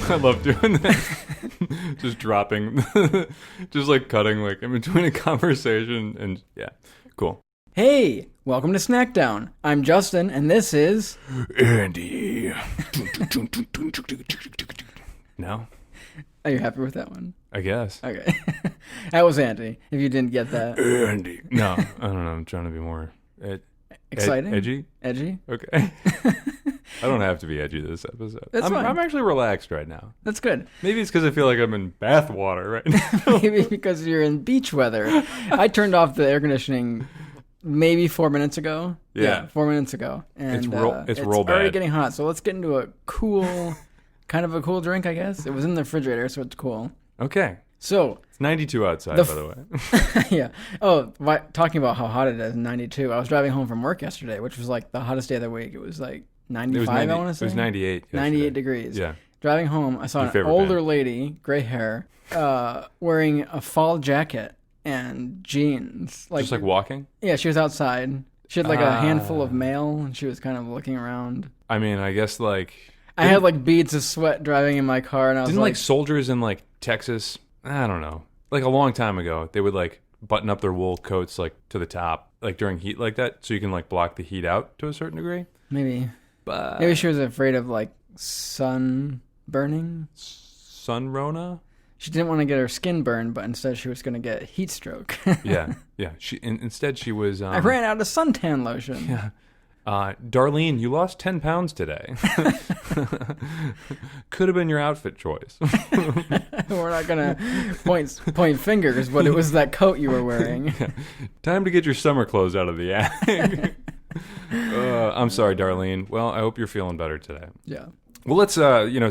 I love doing that. Just dropping, just like cutting like in between a conversation and yeah, cool. Hey, welcome to Snackdown. I'm Justin, and this is... Andy. No? Are you happy with that one? I guess. Okay. That was Andy, if you didn't get that. Andy. No, I don't know. I'm trying to be more... Exciting? Edgy? Edgy? Okay. I don't have to be edgy this episode. That's fine. I'm actually relaxed right now. That's good. Maybe it's because I feel like I'm in bath water right now. Maybe because you're in beach weather. I turned off the air conditioning maybe 4 minutes ago. Yeah. 4 minutes ago. And it's roll bad. already getting hot, so let's get into a cool, kind of a cool drink, I guess. It was in the refrigerator, so it's cool. Okay. So... It's 92 outside, by the way. Yeah. Oh, talking about how hot it is, 92. I was driving home from work yesterday, which was like the hottest day of the week. It was like 95, I want to say. It was 98 yesterday. 98 degrees. Yeah. Driving home, I saw an older lady, gray hair, wearing a fall jacket and jeans. Just like walking? Yeah, she was outside. She had like a handful of mail, and she was kind of looking around. I mean, I guess like... I had like beads of sweat driving in my car, and I was Didn't like soldiers in like Texas... I don't know. Like a long time ago, they would like button up their wool coats like to the top, like during heat like that, so you can like block the heat out to a certain degree. Maybe. But maybe she was afraid of like sun burning. Sun Rona? She didn't want to get her skin burned, but instead she was going to get heat stroke. Yeah. Instead she was... I ran out of suntan lotion. Yeah. Darlene, you lost 10 pounds today. Could have been your outfit choice. We're not going to point fingers, but it was that coat you were wearing. Yeah. Time to get your summer clothes out of the attic. I'm sorry, Darlene. Well, I hope you're feeling better today. Yeah. Well, let's,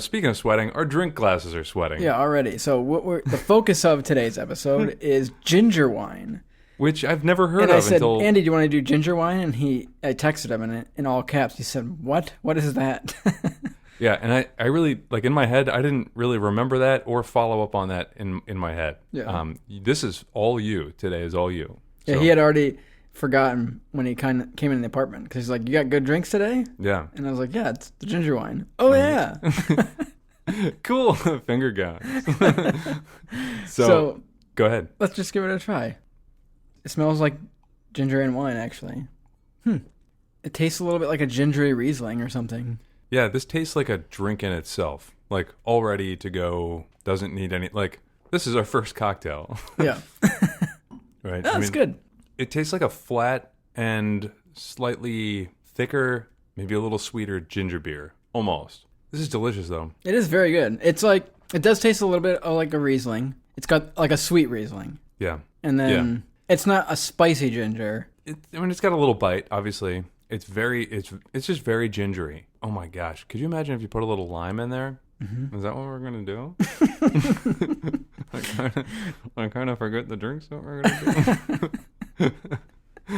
speaking of sweating, our drink glasses are sweating. Yeah, already. So the focus of today's episode is ginger wine. Which I've never heard and of I said, until... Andy, do you want to do ginger wine? And I texted him in all caps. He said, what? What is that? Yeah, and I really, like in my head, I didn't really remember that or follow up on that in my head. Yeah. This is all you. Today is all you. So. Yeah, he had already forgotten when he kind of came in the apartment. Because he's like, you got good drinks today? Yeah. And I was like, yeah, it's the ginger wine. Oh, yeah. Cool. Finger guns. So, go ahead. Let's just give it a try. It smells like ginger and wine, actually. It tastes a little bit like a gingery Riesling or something. Yeah, this tastes like a drink in itself. Like, all ready to go, doesn't need any... Like, this is our first cocktail. Yeah. Right? That's good. It tastes like a flat and slightly thicker, maybe a little sweeter ginger beer. Almost. This is delicious, though. It is very good. It's like... It does taste a little bit like a Riesling. It's got like a sweet Riesling. Yeah. And then... Yeah. It's not a spicy ginger. It's got a little bite, obviously. It's just very gingery. Oh my gosh. Could you imagine if you put a little lime in there? Mm-hmm. Is that what we're going to do? I kind of forget the drinks that we're going to do.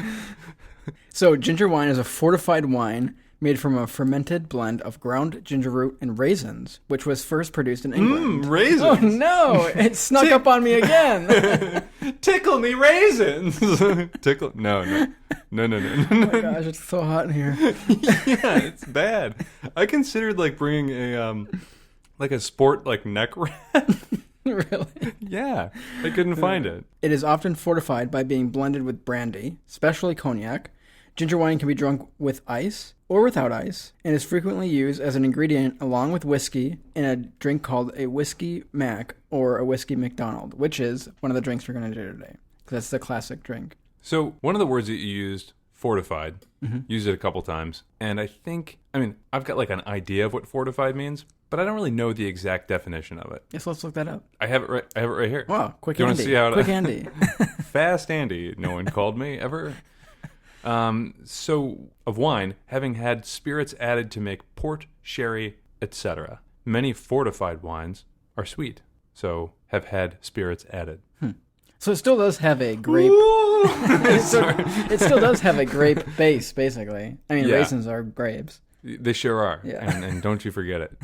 So ginger wine is a fortified wine made from a fermented blend of ground ginger root and raisins, which was first produced in England. Raisins! Oh no! It snuck up on me again! Tickle me raisins! Tickle... No. Oh my gosh, it's so hot in here. Yeah, it's bad. I considered like bringing a sport like neck wrap. Really? Yeah, I couldn't find it. It is often fortified by being blended with brandy, especially cognac. Ginger wine can be drunk with ice or without ice, and is frequently used as an ingredient along with whiskey in a drink called a whiskey mac or a whiskey McDonald, which is one of the drinks we're going to do today. Because that's the classic drink. So one of the words that you used, fortified, used it a couple times, and I've got like an idea of what fortified means, but I don't really know the exact definition of it. Yes, let's look that up. I have it right here. Wow, quick Andy. You want to see how quick Andy. Fast Andy. No one called me ever. So, of wine, having had spirits added to make port, sherry, etc. Many fortified wines are sweet, so have had spirits added. So it still does have a grape... it still does have a grape base, basically. I mean, raisins are grapes. They sure are, yeah. and don't you forget it.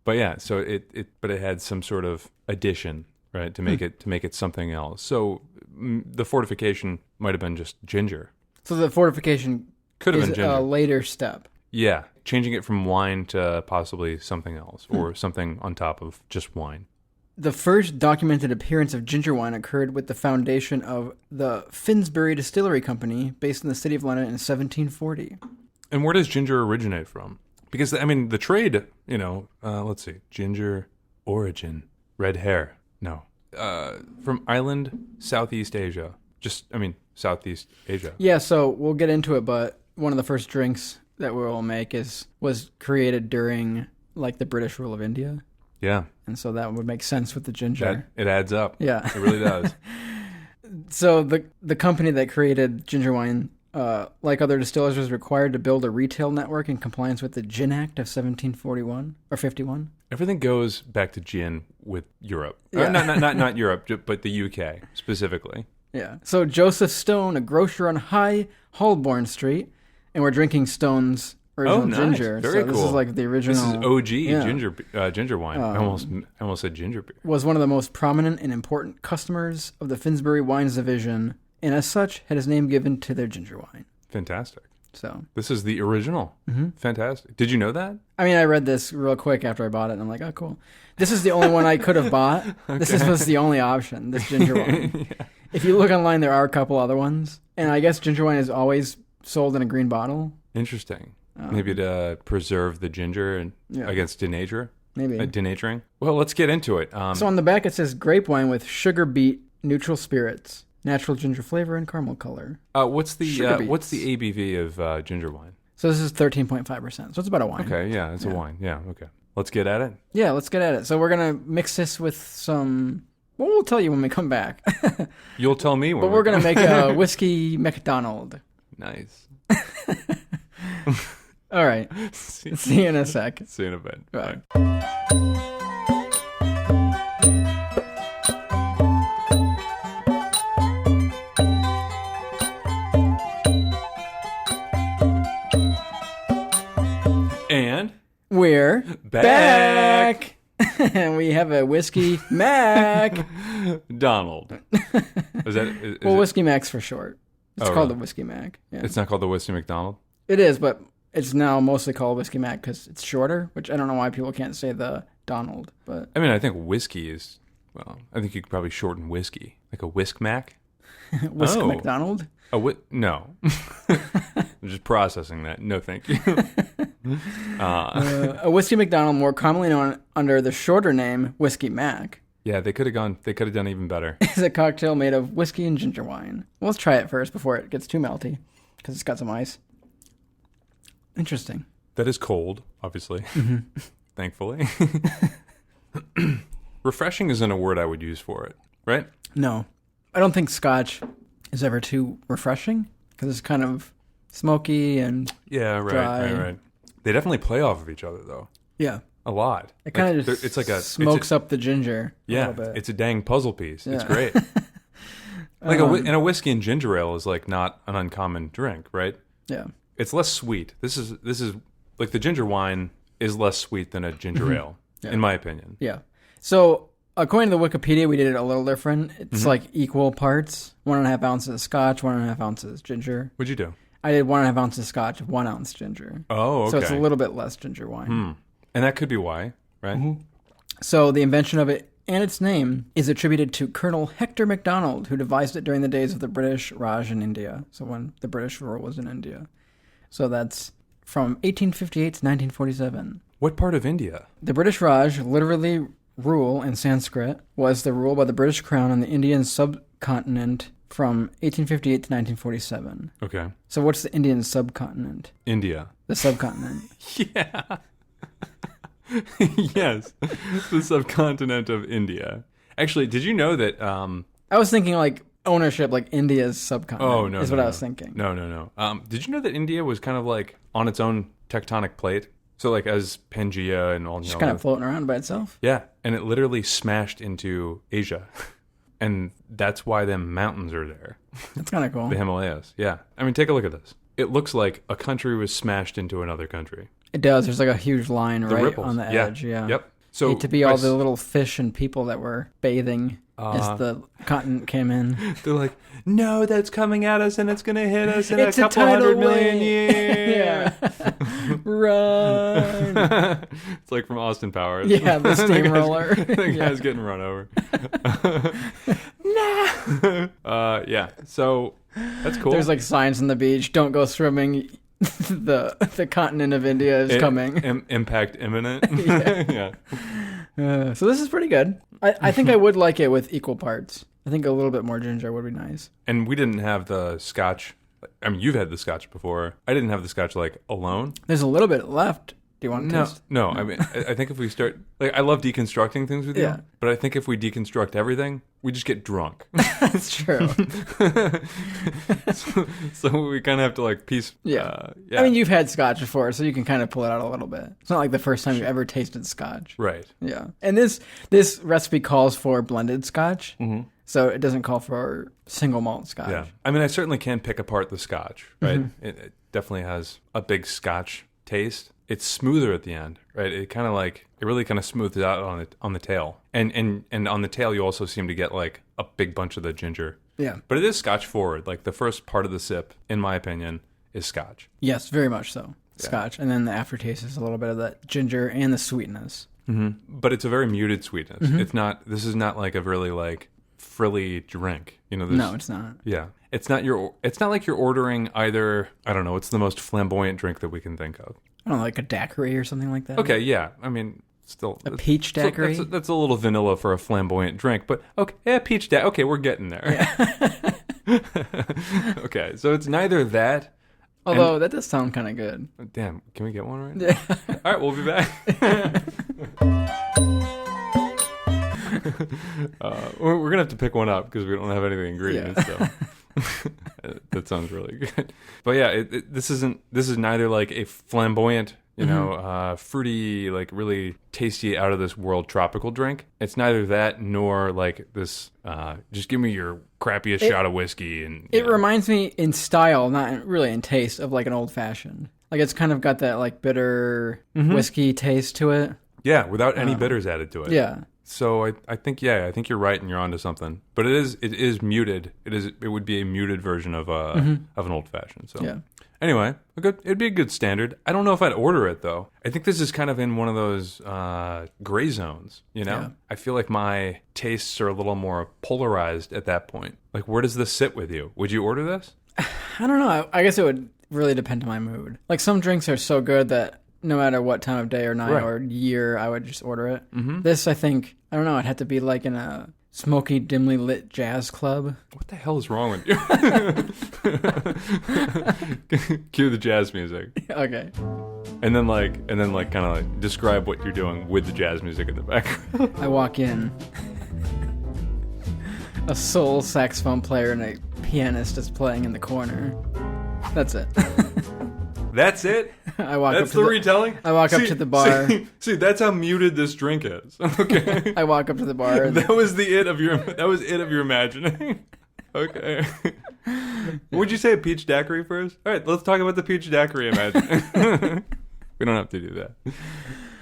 But yeah, so it had some sort of addition, right, to make it something else. So the fortification might have been just ginger. So the fortification could have is been ginger. A later step. Yeah, changing it from wine to possibly something else or something on top of just wine. The first documented appearance of ginger wine occurred with the foundation of the Finsbury Distillery Company, based in the city of London in 1740. And where does ginger originate from? Because, I mean, the trade, let's see, ginger origin, red hair. No. From Ireland, Southeast Asia. Southeast Asia. Yeah, so we'll get into it, but one of the first drinks that we'll make was created during, like, the British rule of India. Yeah. And so that would make sense with the ginger. It adds up. Yeah. It really does. So the company that created ginger wine, like other distillers, was required to build a retail network in compliance with the Gin Act of 1741 or 51. Everything goes back to gin with Europe. Yeah. Not Europe, but the UK specifically. Yeah. So Joseph Stone, a grocer on High Holborn Street, and we're drinking Stone's original ginger. Very so cool. This is like the original. This is OG ginger wine. I almost said ginger beer. Was one of the most prominent and important customers of the Finsbury Wines division, and as such had his name given to their ginger wine. Fantastic. So this is the original. Mm-hmm. Fantastic. Did you know that? I mean, I read this real quick after I bought it, and I'm like, oh, cool. This is the only one I could have bought. Okay. This was the only option, this ginger wine. Yeah. If you look online, there are a couple other ones, and I guess ginger wine is always sold in a green bottle. Interesting. Maybe to preserve the ginger against denature. Maybe. Denaturing. Well, let's get into it. So on the back it says grape wine with sugar beet neutral spirits, natural ginger flavor, and caramel color. What's the ABV of ginger wine? So this is 13.5%. So it's about a wine. Okay, yeah, it's a wine. Yeah, okay. Let's get at it. Yeah, let's get at it. So we're going to mix this with some... Well, we'll tell you when we come back. You'll tell me when. But we're going to make a whiskey McDonald. Nice. All right. See you in a sec. See you in a bit. Bye. And we're back. And we have a whiskey Mac Donald. Whiskey Mac's for short. It's called the Whiskey Mac. Yeah. It's not called the Whiskey McDonald? It is, but it's now mostly called Whiskey Mac because it's shorter, which I don't know why people can't say the Donald. But I mean, I think whiskey is, I think you could probably shorten whiskey. Like a Whisk Mac? Whisk McDonald? No. I'm just processing that. No, thank you. A Whiskey McDonald, more commonly known under the shorter name Whiskey Mac. Yeah, they could have done even better. It's a cocktail made of whiskey and ginger wine. Well, let's try it first before it gets too melty, because it's got some ice. Interesting. That is cold, obviously. Mm-hmm. Thankfully. Refreshing isn't a word I would use for it, right? No. I don't think Scotch is ever too refreshing, because it's kind of smoky and dry. Right. They definitely play off of each other, though. Yeah. A lot. It kind of just smokes up the ginger a little bit. It's a dang puzzle piece. Yeah. It's great. Like and a whiskey and ginger ale is like not an uncommon drink, right? Yeah. It's less sweet. This is like the ginger wine is less sweet than a ginger ale, in my opinion. Yeah. So according to the Wikipedia, we did it a little different. It's like equal parts: 1.5 ounces Scotch, 1.5 ounces ginger. What'd you do? I did 1.5 ounces Scotch, 1 ounce ginger. Oh, okay. So it's a little bit less ginger wine. And that could be why, right? Mm-hmm. So the invention of it and its name is attributed to Colonel Hector MacDonald, who devised it during the days of the British Raj in India. So when the British rule was in India. So that's from 1858 to 1947. What part of India? The British Raj, literally rule in Sanskrit, was the rule by the British Crown on the Indian subcontinent from 1858 to 1947. Okay. So what's the Indian subcontinent? India. The subcontinent. Yeah. Yes. The subcontinent of India. Actually, did you know that... I was thinking like ownership, like India's subcontinent. Oh, no. Is what I was thinking. No. Did you know that India was kind of like on its own tectonic plate? So like as Pangea and all... Just kind of floating around by itself? Yeah. And it literally smashed into Asia. And that's why them mountains are there. That's kind of cool. The Himalayas. Yeah. I mean, take a look at this. It looks like a country was smashed into another country. It does. There's like a huge line right ripples. on the edge. Yeah. Yep. So hate to be all the little fish and people that were bathing as the continent came in. They're like, no, that's coming at us and it's going to hit us in It's a a couple tidal 100 million years. Yeah. Run. It's like from Austin Powers. Yeah, the steamroller. The guy's getting run over. No. Yeah. So that's cool. There's like signs on the beach. Don't go swimming. The continent of India is coming. Impact imminent. Yeah. So this is pretty good. I think I would like it with equal parts. I think a little bit more ginger would be nice. And we didn't have the scotch. I mean, you've had the scotch before. I didn't have the scotch like alone. There's a little bit left. Do you want to taste? No. I mean, I think if we start, like, I love deconstructing things with you, but I think if we deconstruct everything, we just get drunk. That's true. so we kind of have to like piece. Yeah. I mean, you've had scotch before, so you can kind of pull it out a little bit. It's not like the first time you've ever tasted scotch. Right. Yeah. And this recipe calls for blended scotch. Mm-hmm. So it doesn't call for single malt scotch. Yeah. I mean, I certainly can pick apart the scotch, right? Mm-hmm. It definitely has a big scotch taste. It's smoother at the end, right? It really kind of smooths it out on the tail. And on the tail, you also seem to get like a big bunch of the ginger. Yeah. But it is scotch forward. Like the first part of the sip, in my opinion, is scotch. Yes, very much so. Scotch. And then the aftertaste is a little bit of that ginger and the sweetness. Mm-hmm. But it's a very muted sweetness. Mm-hmm. This is not like a really like frilly drink. No, it's not. Yeah. It's not like you're ordering either, I don't know, it's the most flamboyant drink that we can think of. I don't know, like a daiquiri or something like that. Okay, yeah. I mean, still a peach daiquiri. That's a little vanilla for a flamboyant drink, but okay, yeah, peach daiquiri. Okay, we're getting there. Yeah. Okay, so it's neither that. Although that does sound kind of good. Damn, can we get one right now? Yeah. All right, we'll be back. We're gonna have to pick one up because we don't have any of the ingredients. Yeah. So that sounds really good. But yeah, this is neither like a flamboyant, fruity, like really tasty, out of this world tropical drink. It's neither that nor like this. Just give me your crappiest shot of whiskey, and it reminds me in style, not really in taste, of like an old fashioned. Like it's kind of got that like bitter whiskey taste to it. Yeah, without any bitters added to it. Yeah. So I think you're right, and you're onto something. But it is muted. It would be a muted version of an old fashioned. So yeah. Anyway, it'd be a good standard. I don't know if I'd order it though. I think this is kind of in one of those gray zones. Yeah. I feel like my tastes are a little more polarized at that point. Like, where does this sit with you? Would you order this? I don't know. I guess it would really depend on my mood. Like some drinks are so good that no matter what time of day or night or year, I would just order it. Mm-hmm. This, I think, I don't know, it'd have to be like in a smoky, dimly lit jazz club. What the hell is wrong with you? Cue the jazz music. Okay. And then kind of like describe what you're doing with the jazz music in the background. I walk in. A soul saxophone player and a pianist is playing in the corner. That's it. That's it? I walk That's up to the retelling? I walk up to the bar. See, that's how muted this drink is. Okay. I walk up to the bar. That was it of your imagining. Okay. Would you say a peach daiquiri first? All right, let's talk about the peach daiquiri imagining. We don't have to do that.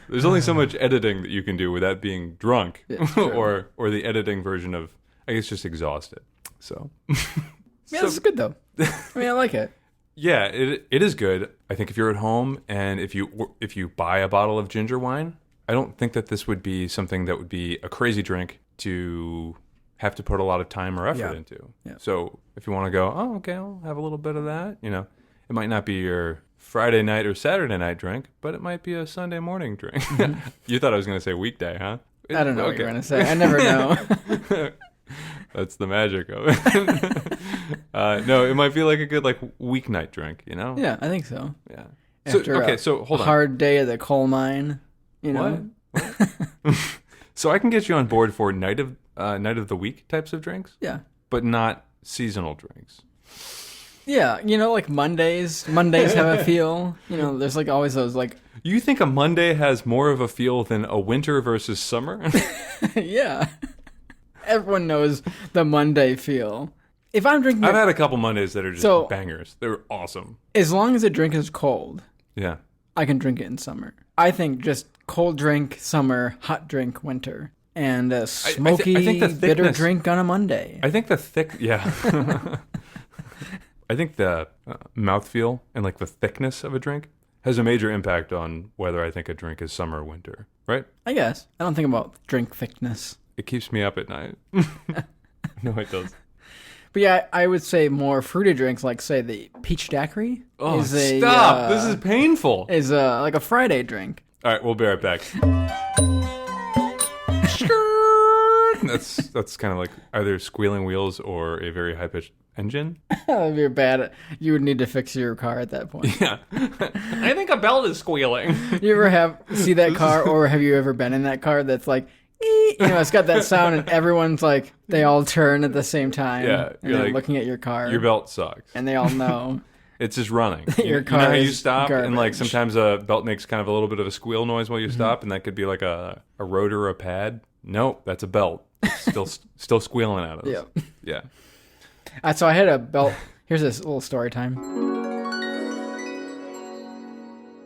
There's only so much editing that you can do without being drunk, or the editing version of, I guess, just exhausted. So. Yeah, this is good though. I mean, I like it. Yeah, it is good. I think if you're at home and if you buy a bottle of ginger wine, I don't think that this would be something that would be a crazy drink to have to put a lot of time or effort into. Yeah. So if you want to go, oh, okay, I'll have a little bit of that. It might not be your Friday night or Saturday night drink, but it might be a Sunday morning drink. Mm-hmm. You thought I was going to say weekday, huh? I don't know what you're going to say. I never know. That's the magic of it. No, it might be like a good weeknight drink, Yeah, I think so. Yeah. After so hold on. A hard day at the coal mine, What? So I can get you on board for night of the week types of drinks. Yeah. But not seasonal drinks. Yeah, like Mondays. Mondays have a feel. There's always those You think a Monday has more of a feel than a winter versus summer? Yeah. Everyone knows the Monday feel. If I'm drinking... I've had a couple Mondays that are just bangers. They're awesome. As long as the drink is cold. Yeah. I can drink it in summer. I think just cold drink summer, hot drink winter, and a smoky, I think the bitter thickness- drink on a Monday. I think the I think the mouthfeel and like the thickness of a drink has a major impact on whether I think a drink is summer or winter, right? I guess. I don't think about drink thickness. It keeps me up at night. No, it does. But yeah, I would say more fruity drinks, like say the peach daiquiri. Oh, stop! This is painful. Is like a Friday drink. All right, we'll be right back. That's kind of like either squealing wheels or a very high pitched engine. If you're bad, you would need to fix your car at that point. Yeah, I think a belt is squealing. You ever see that car, or have you ever been in that car that's like, you know, it's got that sound, and everyone's like, they all turn at the same time. Yeah, and they're like, looking at your car. Your belt sucks, and they all know. It's just running. Your car you know how is you stop garbage. and like sometimes a belt makes kind of a little bit of a squeal noise while you stop, and that could be like a rotor or a pad. Nope, that's a belt. It's still squealing at us. Yeah. Yeah. So I had a belt. Here's this little story time.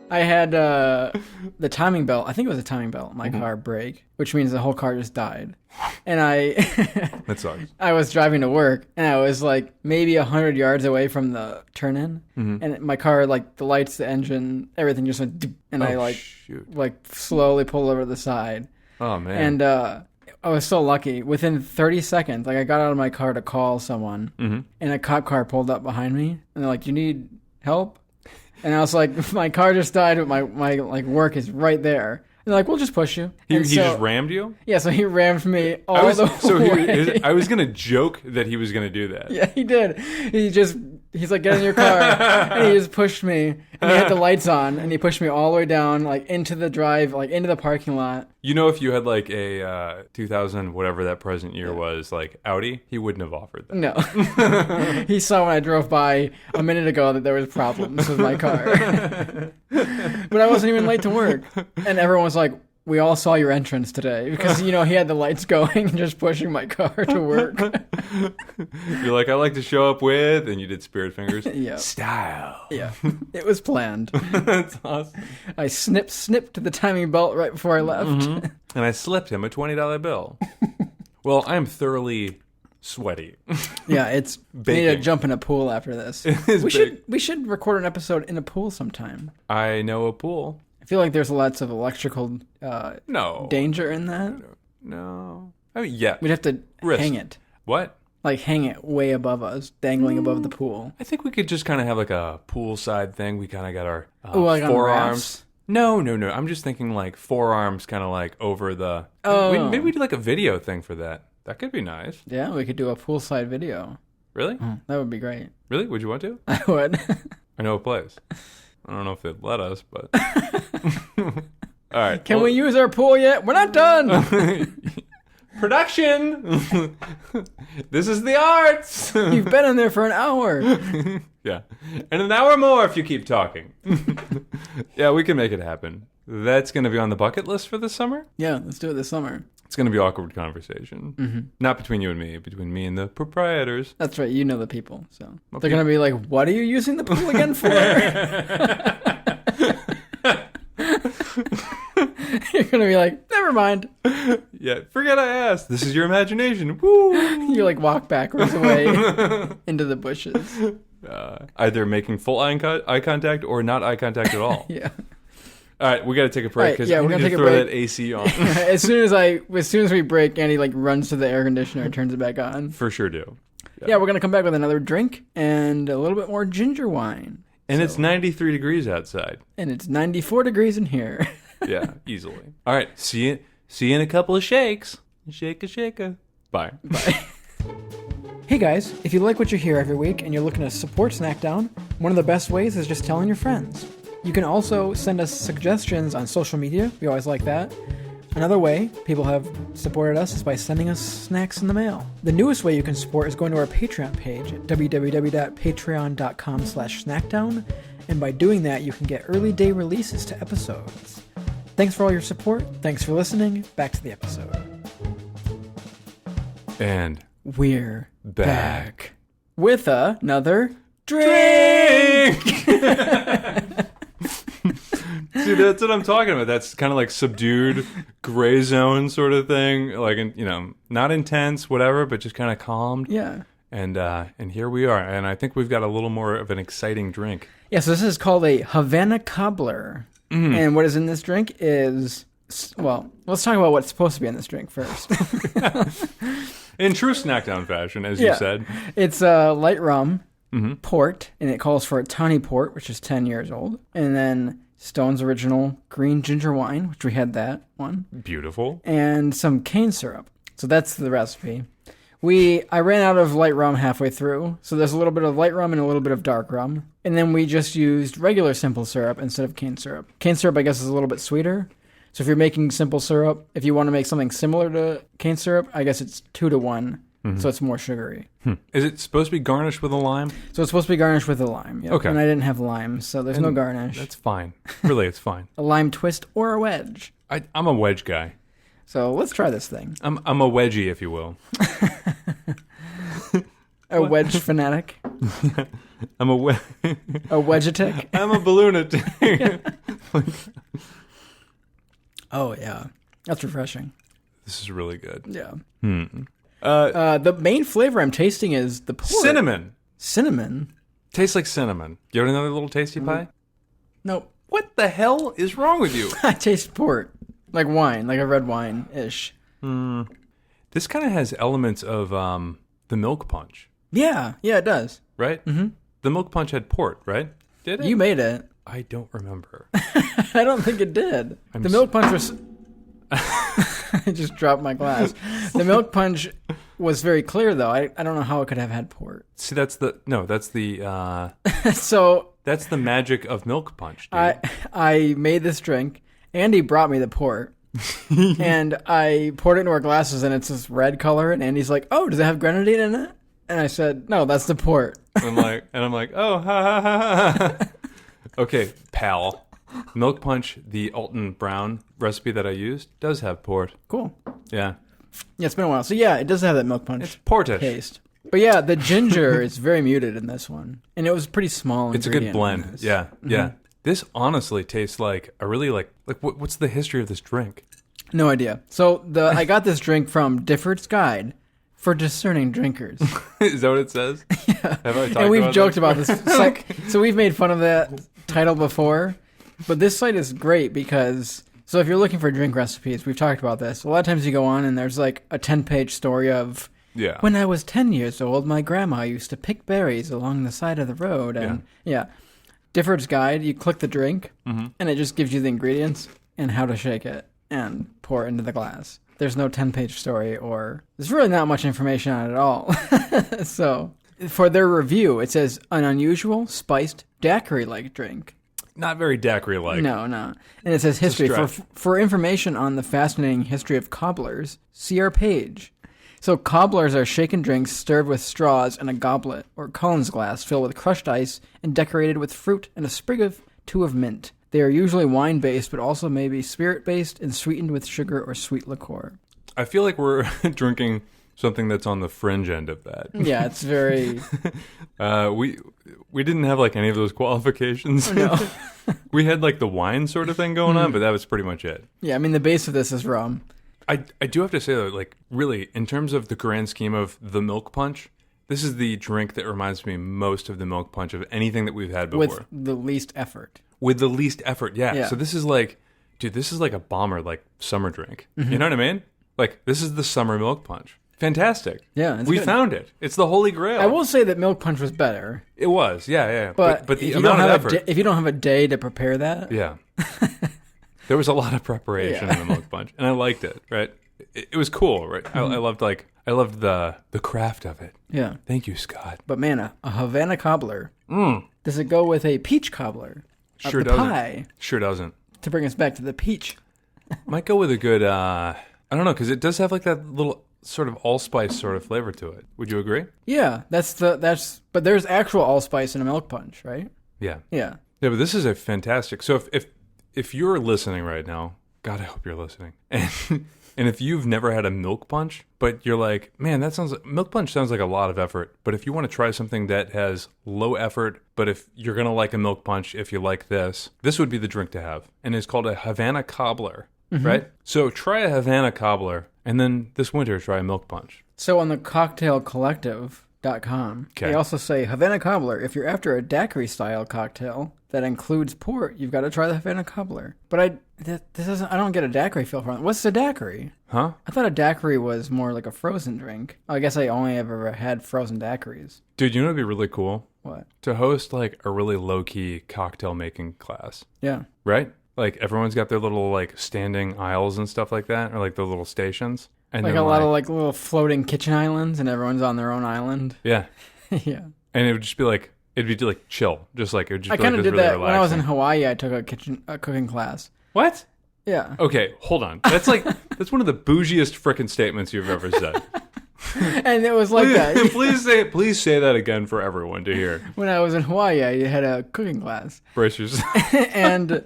I had the timing belt. I think it was a timing belt. My car break, which means the whole car just died. And That sucks. I was driving to work, and I was like maybe 100 yards away from the turn-in, and my car, like the lights, the engine, everything just went, and I shoot. like slowly pulled over to the side. Oh man. And I was so lucky. Within 30 seconds, like I got out of my car to call someone, and a cop car pulled up behind me, and they're like, "You need help?" And I was like, "My car just died, but my like work is right there." And they're like, "We'll just push you." He And just rammed you? Yeah, so he rammed me all the way. I was gonna joke that he was gonna do that. Yeah, he did. He's like, "Get in your car," and he just pushed me, and he had the lights on, and he pushed me all the way down, like into the drive, like into the parking lot. You know, if you had like a 2000 whatever that present year was, like Audi, he wouldn't have offered that. No, he saw when I drove by a minute ago that there was problems with my car, but I wasn't even late to work, and everyone was like, "We all saw your entrance today," because you know he had the lights going and just pushing my car to work. You're like, "I like to show up with," and you did spirit fingers. Yeah. Style. Yeah, it was planned. That's awesome. I snipped the timing belt right before I left. And I slipped him a $20 bill. Well, I'm thoroughly sweaty. Yeah, it's we need to Baking. jump in a pool after this. We should record an episode in a pool sometime. I know a pool. I feel like there's lots of electrical No. danger in that. No. I mean, yeah. We'd have to Risk. hang it. What? Like hang it way above us, dangling above the pool. I think we could just kind of have like a poolside thing. We kind of got our Like on forearms. rafts? No. I'm just thinking like forearms kind of like over the... Oh. Maybe we do like a video thing for that. That could be nice. Yeah, we could do a poolside video. Really? That would be great. Really? Would you want to? I would. I know a place. I don't know if they'd let us, but... All right. Can we use our pool yet? We're not done. Production! This is the arts! You've been in there for an hour. Yeah. And an hour more if you keep talking. Yeah, we can make it happen. That's going to be on the bucket list for this summer. Yeah, let's do it this summer. It's going to be awkward conversation. Not between you and me, between me and the proprietors. That's right. You know the people, so they're gonna be like, "What are you using the pool again for?" You're gonna be like, "Never mind." Yeah, forget I asked. This is your imagination. Woo! You like walk backwards away into the bushes. Either making full eye contact or not eye contact at all. Yeah. All right, we got to take a break because yeah, I we're need gonna to take a throw break. that AC on. as soon as we break, Andy like runs to the air conditioner and turns it back on. For sure do. Yeah, we're gonna come back with another drink and a little bit more ginger wine. And it's 93 degrees outside. And it's 94 degrees in here. Yeah, easily. All right, see you in a couple of shakes. Shake a. Bye. Bye. Hey guys, if you like what you hear every week and you're looking to support Snackdown, one of the best ways is just telling your friends. You can also send us suggestions on social media. We always like that. Another way people have supported us is by sending us snacks in the mail. The newest way you can support is going to our Patreon page at www.patreon.com/snackdown. And by doing that, you can get early day releases to episodes. Thanks for all your support. Thanks for listening. Back to the episode. And We're back. with another drink. See, that's what I'm talking about. That's kind of like subdued, gray zone sort of thing. Like, not intense, whatever, but just kind of calmed. Yeah. And here we are. And I think we've got a little more of an exciting drink. Yeah, so this is called a Havana Cobbler. And what is in this drink is, well, let's talk about what's supposed to be in this drink first. In true Snackdown fashion, as you said. It's light rum, port, and it calls for a tawny port, which is 10 years old. And then Stone's Original green ginger wine, which we had that one. Beautiful. And some cane syrup. So that's the recipe. I ran out of light rum halfway through, so there's a little bit of light rum and a little bit of dark rum. And then we just used regular simple syrup instead of cane syrup. Cane syrup, I guess, is a little bit sweeter. So if you're making simple syrup, if you want to make something similar to cane syrup, I guess it's 2 to 1, so it's more sugary. Is it supposed to be garnished with a lime? So it's supposed to be garnished with a lime. Yep. Okay. And I didn't have lime, so there's no garnish. That's fine. Really, it's fine. A lime twist or a wedge. I'm a wedge guy. So let's try this thing. I'm a wedgie, if you will. A wedge fanatic. I'm a wedgetic. I'm a balloonatic. Oh yeah, that's refreshing. This is really good. Yeah. The main flavor I'm tasting is the port. Cinnamon. Cinnamon. Tastes like cinnamon. You want another little tasty pie? Nope. What the hell is wrong with you? I taste port, like wine, like a red wine ish. This kind of has elements of the milk punch. Yeah, it does. Right? Mm-hmm. The milk punch had port, right? Did it? You made it. I don't remember. I don't think it did. The milk punch was... I just dropped my glass. The milk punch was very clear, though. I don't know how it could have had port. See, that's the So... That's the magic of milk punch, dude. I made this drink. Andy brought me the port. And I poured it into our glasses, and it's this red color. And Andy's like, "Oh, does it have grenadine in it?" And I said, "No, that's the port." I'm like, "Oh, ha ha ha ha." Okay, pal. Milk punch, the Alton Brown recipe that I used, does have port. Cool. Yeah. Yeah, it's been a while. So yeah, it does have that milk punch. It's portish taste. But yeah, the ginger is very muted in this one, and it was pretty small. It's a good blend. Yeah, yeah. This honestly tastes like what's the history of this drink? No idea. So I got this drink from Difford's Guide for Discerning Drinkers. Is that what it says? Yeah. Have I talked and we've about joked that? about this. So we've made fun of that title before, but this site is great because. So if you're looking for drink recipes, we've talked about this. A lot of times you go on and there's like a 10-page story of. Yeah. When I was 10 years old, my grandma used to pick berries along the side of the road. And yeah. Difford's Guide, you click the drink, and it just gives you the ingredients and how to shake it and pour it into the glass. There's no 10-page story there's really not much information on it at all. So, for their review, it says, an unusual, spiced, daiquiri-like drink. Not very daiquiri-like. No. And it says history. For information on the fascinating history of cobblers, see our page. So cobblers are shaken drinks served with straws in a goblet or Collins glass filled with crushed ice and decorated with fruit and a sprig or two of mint. They are usually wine-based, but also may be spirit-based and sweetened with sugar or sweet liqueur. I feel like we're drinking something that's on the fringe end of that. Yeah, it's very... We didn't have like any of those qualifications. No. We had like the wine sort of thing going on, but that was pretty much it. Yeah, I mean, the base of this is rum. I do have to say, though, like, really, in terms of the grand scheme of the milk punch, this is the drink that reminds me most of the milk punch of anything that we've had before. With the least effort. With the least effort, yeah. So this is like, dude, this is like a bomber, like, summer drink. You know what I mean? Like, this is the summer milk punch. Fantastic. Yeah, we found it. It's the holy grail. I will say that milk punch was better. It was, yeah. But the amount of effort. If you don't have a day to prepare that. Yeah. There was a lot of preparation in the milk punch, and I liked it. Right, it was cool. Right, I loved the craft of it. Yeah, thank you, Scott. But man, a Havana cobbler. Does it go with a peach cobbler? Sure doesn't. Pie. Sure doesn't. To bring us back to the peach. Might go with a good. I don't know, because it does have like that little sort of allspice sort of flavor to it. Would you agree? Yeah, but there's actual allspice in a milk punch, right? Yeah. Yeah. Yeah, but this is a fantastic. So if you're listening right now, God, I hope you're listening. And if you've never had a milk punch, but you're like, man, milk punch sounds like a lot of effort. But if you want to try something that has low effort, but if you're going to like a milk punch, if you like this would be the drink to have. And it's called a Havana Cobbler, right? So try a Havana Cobbler, and then this winter try a milk punch. So on the cocktailcollective.com, they also say Havana Cobbler. If you're after a daiquiri-style cocktail that includes port, you've got to try the Havana Cobbler. But I don't get a daiquiri feel from it. What's a daiquiri? Huh? I thought a daiquiri was more like a frozen drink. I guess I only ever had frozen daiquiris. Dude, you know what would be really cool? What? To host like a really low-key cocktail making class. Yeah. Right? Like everyone's got their little like standing aisles and stuff like that, or like the little stations. And like a lot of like little floating kitchen islands, and everyone's on their own island. Yeah. Yeah. And it would just be like, it'd be like chill. Just like, it would just I be like kind of this did really that relaxing. when I was in Hawaii. I took a cooking class. What? Yeah. Okay, hold on. That's like, that's one of the bougiest frickin' statements you've ever said. And it was like that. Please say that again for everyone to hear. When I was in Hawaii, I had a cooking class. Brace yourself. And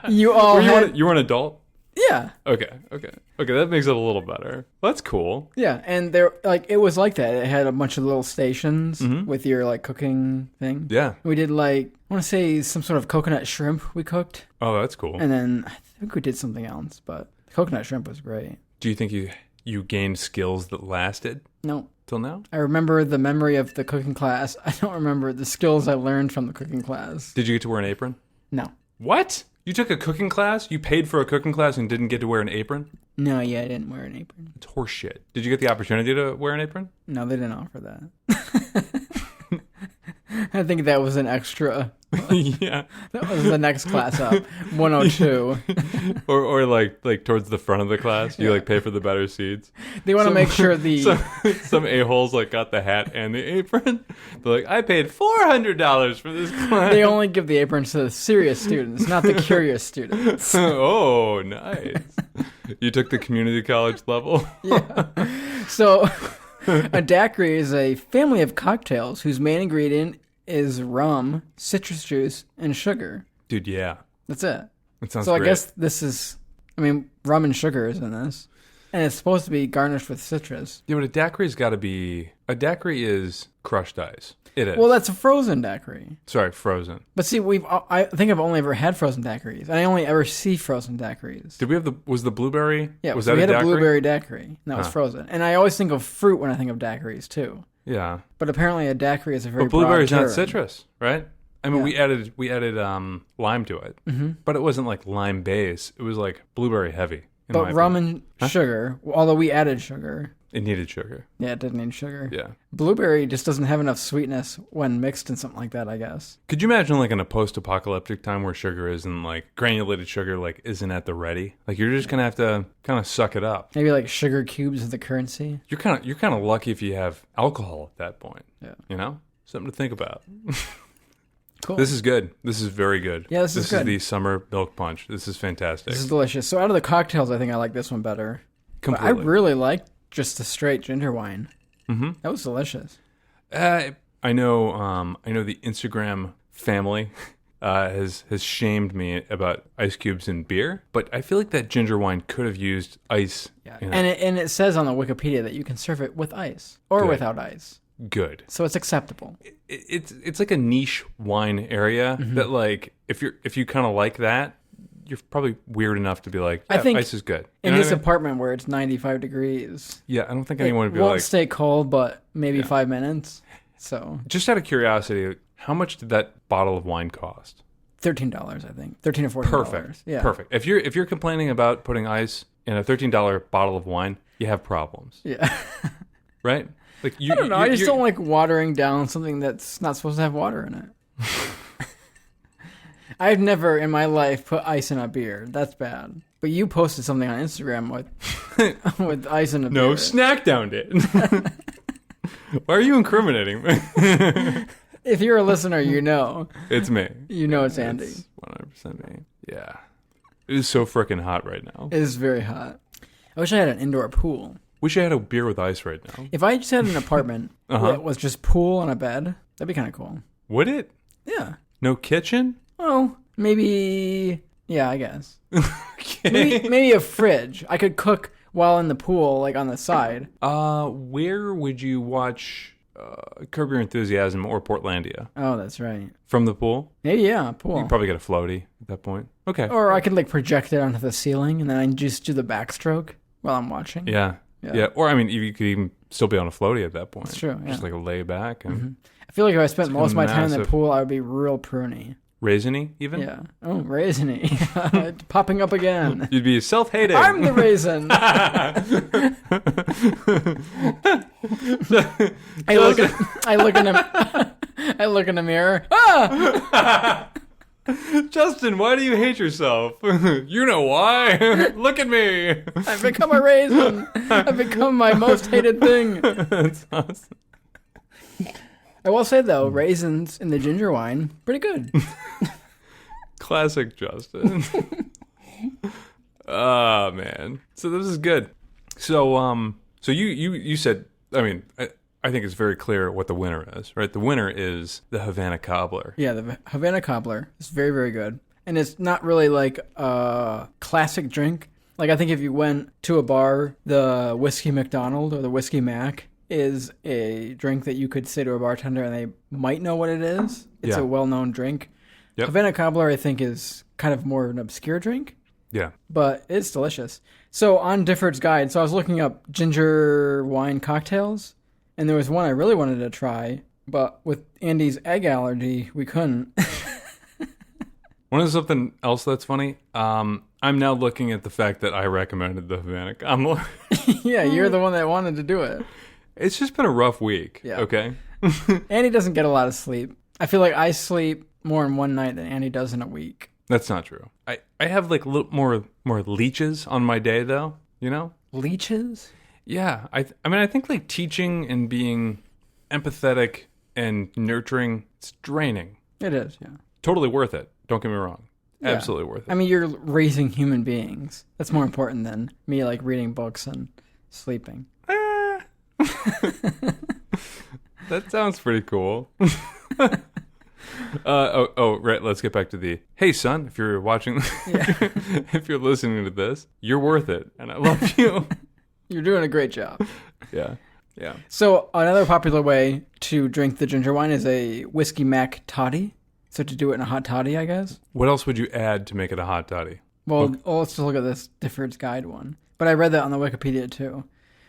you all you were an adult? Yeah. Okay, that makes it a little better. That's cool. Yeah, and it was like that. It had a bunch of little stations with your like cooking thing. Yeah. We did like, I want to say some sort of coconut shrimp we cooked. Oh, that's cool. And then I think we did something else, but coconut shrimp was great. Do you think you gained skills that lasted? No. Till now? I remember the memory of the cooking class. I don't remember the skills I learned from the cooking class. Did you get to wear an apron? No. What? You took a cooking class? You paid for a cooking class and didn't get to wear an apron? No, yeah, I didn't wear an apron. It's horseshit. Did you get the opportunity to wear an apron? No, they didn't offer that. I think that was an extra. Yeah. That was the next class up. 102. or like towards the front of the class, you like pay for the better seats. They want to make sure some a-holes like got the hat and the apron. They're like, I paid $400 for this class. They only give the aprons to the serious students, not the curious students. Oh, nice. You took the community college level? Yeah. So a daiquiri is a family of cocktails whose main ingredient is rum, citrus juice, and sugar. Dude, yeah. That's it. That sounds so great. I guess this is, rum and sugar is in this. And it's supposed to be garnished with citrus. Yeah, but a daiquiri is crushed ice. It is. Well, that's a frozen daiquiri. Sorry, frozen. But see, I think I've only ever had frozen daiquiris. And I only ever see frozen daiquiris. Did we have was the blueberry? Yeah, was so that we had a daiquiri? blueberry daiquiri. And that was frozen. And I always think of fruit when I think of daiquiris, too. Yeah. But apparently a daiquiri is a very But blueberry's broad not term. citrus, right? I mean, we added lime to it. Mm-hmm. But it wasn't like lime base. It was like blueberry heavy. But rum and sugar, although we added sugar. It needed sugar. Yeah, it did need sugar. Yeah. Blueberry just doesn't have enough sweetness when mixed in something like that, I guess. Could you imagine like in a post-apocalyptic time where sugar isn't like granulated sugar like isn't at the ready? Like you're just gonna have to kind of suck it up. Maybe like sugar cubes is the currency. You're kind of lucky if you have alcohol at that point. Yeah. You know, something to think about. Cool. This is good. This is very good. Yeah, this is good. This is the summer milk punch. This is fantastic. This is delicious. So out of the cocktails, I think I like this one better. Completely. But I really like just the straight ginger wine. Mm-hmm. That was delicious. I know the Instagram family has shamed me about ice cubes in beer, but I feel like that ginger wine could have used ice. Yeah. In it. And it says on the Wikipedia that you can serve it with ice or Good. without ice. Good. So it's acceptable. It's like a niche wine area that like if you kind of like that, you're probably weird enough to be like, yeah, I think ice is good. In this apartment where it's 95 degrees. Yeah, I don't think anyone would be won't like, stay cold, but maybe 5 minutes. So just out of curiosity, how much did that bottle of wine cost? $13, I think. $13 or $14. Perfect. Yeah. Perfect. If you're complaining about putting ice in a $13 bottle of wine, you have problems. Yeah. Right? Like I don't know. I just don't like watering down something that's not supposed to have water in it. I've never in my life put ice in a beer. That's bad. But you posted something on Instagram with ice in a beer. No, Snackdown did. Why are you incriminating me? If you're a listener, you know. It's me. You know it's Andy. It's 100% me. Yeah. It is so freaking hot right now. It is very hot. I wish I had an indoor pool. Wish I had a beer with ice right now. If I just had an apartment that was just pool and a bed, that'd be kind of cool. Would it? Yeah. No kitchen? Well, maybe... Yeah, I guess. Maybe a fridge. I could cook while in the pool, like on the side. Where would you watch Curb Your Enthusiasm or Portlandia? Oh, that's right. From the pool? Maybe, yeah, pool. You could probably get a floaty at that point. Okay. Or I could like project it onto the ceiling and then I just do the backstroke while I'm watching. Yeah. Or I mean, you could even still be on a floaty at that point. That's true. Yeah. Just like lay back. And I feel like if I spent most of my time in the massive. pool, I would be real pruny. Raisiny, even? Yeah. Oh, raisiny. Popping up again. You'd be self-hating. I'm the raisin. I look in the mirror. Ah! Justin, why do you hate yourself? You know why. Look at me. I've become a raisin. I've become my most hated thing. That's awesome. I will say, though, raisins in the ginger wine, pretty good. Classic Justin. Oh, man. So this is good. So you said, I mean, I think it's very clear what the winner is, right? The winner is the Havana Cobbler. Yeah, the Havana Cobbler is very, very good. And it's not really like a classic drink. Like, I think if you went to a bar, the Whiskey McDonald or the Whiskey Mac is a drink that you could say to a bartender and they might know what it is. It's a well-known drink. Yep. Havana Cobbler, I think, is kind of more of an obscure drink. Yeah. But it's delicious. So on Difford's Guide, so I was looking up ginger wine cocktails, and there was one I really wanted to try, but with Andy's egg allergy, we couldn't. Want to know something else that's funny? I'm now looking at the fact that I recommended the Havana Cobbler. Yeah, you're the one that wanted to do it. It's just been a rough week, Yeah. okay? Andy doesn't get a lot of sleep. I feel like I sleep more in one night than Andy does in a week. That's not true. I have like a little more leeches on my day, though, you know? Leeches? Yeah. I mean, I think like teaching and being empathetic and nurturing, it's draining. It is, yeah. Totally worth it. Don't get me wrong. Yeah. Absolutely worth it. I mean, you're raising human beings. That's more important than me, like, reading books and sleeping. That sounds pretty cool. Right. Let's get back to the, hey, son, if you're watching, if you're listening to this, you're worth it. And I love you. You're doing a great job. Yeah. Yeah. So another popular way to drink the ginger wine is a Whiskey Mac toddy. So to do it in a hot toddy, I guess. What else would you add to make it a hot toddy? Well, let's just look at this Difford's Guide one. But I read that on the Wikipedia too.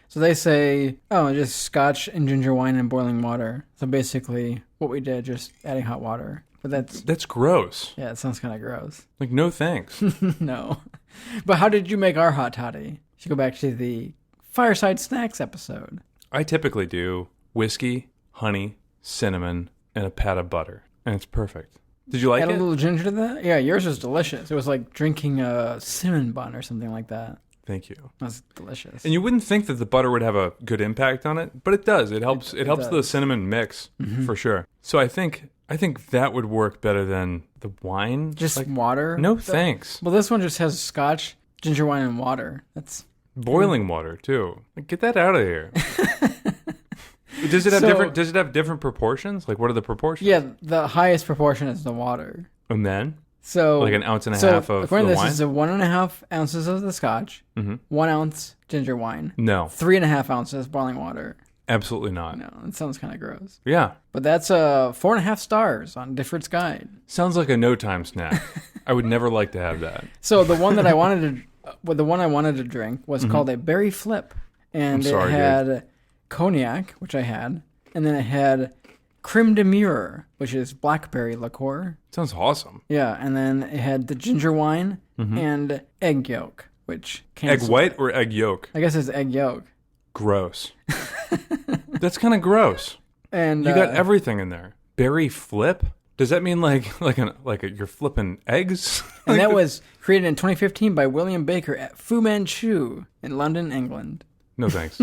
So they say, just scotch and ginger wine and boiling water. So basically what we did, just adding hot water. But That's gross. yeah, it sounds kind of gross. Like, no thanks. No. But how did you make our hot toddy? You should go back to the Fireside Snacks episode. I typically do whiskey, honey, cinnamon, and a pat of butter. And it's perfect. Did you like Add it? a little ginger to that? Yeah, yours was delicious. It was like drinking a cinnamon bun or something like that. Thank you. That was delicious. And you wouldn't think that the butter would have a good impact on it, but it does. It helps. It helps does. the cinnamon mix for sure. So I think that would work better than the wine. Just Like, water? no thanks. Well, this one just has scotch, ginger wine, and water. That's Boiling water too. Like, get that out of here. Does it have different? Does it have different proportions? Like, what are the proportions? yeah. The highest proportion is the water. And then So like an ounce and a half of according the to this, wine. is 1.5 ounces of the scotch, 1 ounce ginger wine, No, 3.5 ounces boiling water. absolutely not. No, that sounds kind of gross. Yeah, But that's 4.5 stars on Difford's Guide. sounds like a no time snack. I would never like to have that. So the one that I wanted to drink was called a berry flip, and I'm sorry, it had cognac, which I had, and then it had creme de mure, which is blackberry liqueur. Sounds awesome. Yeah, and then it had the ginger wine and egg yolk, which Egg white or egg yolk? I guess it's egg yolk. Gross. That's kind of gross. And You got everything in there. Berry flip? Does that mean you're flipping eggs? and that was created in 2015 by William Baker at Fu Manchu in London, England. No thanks.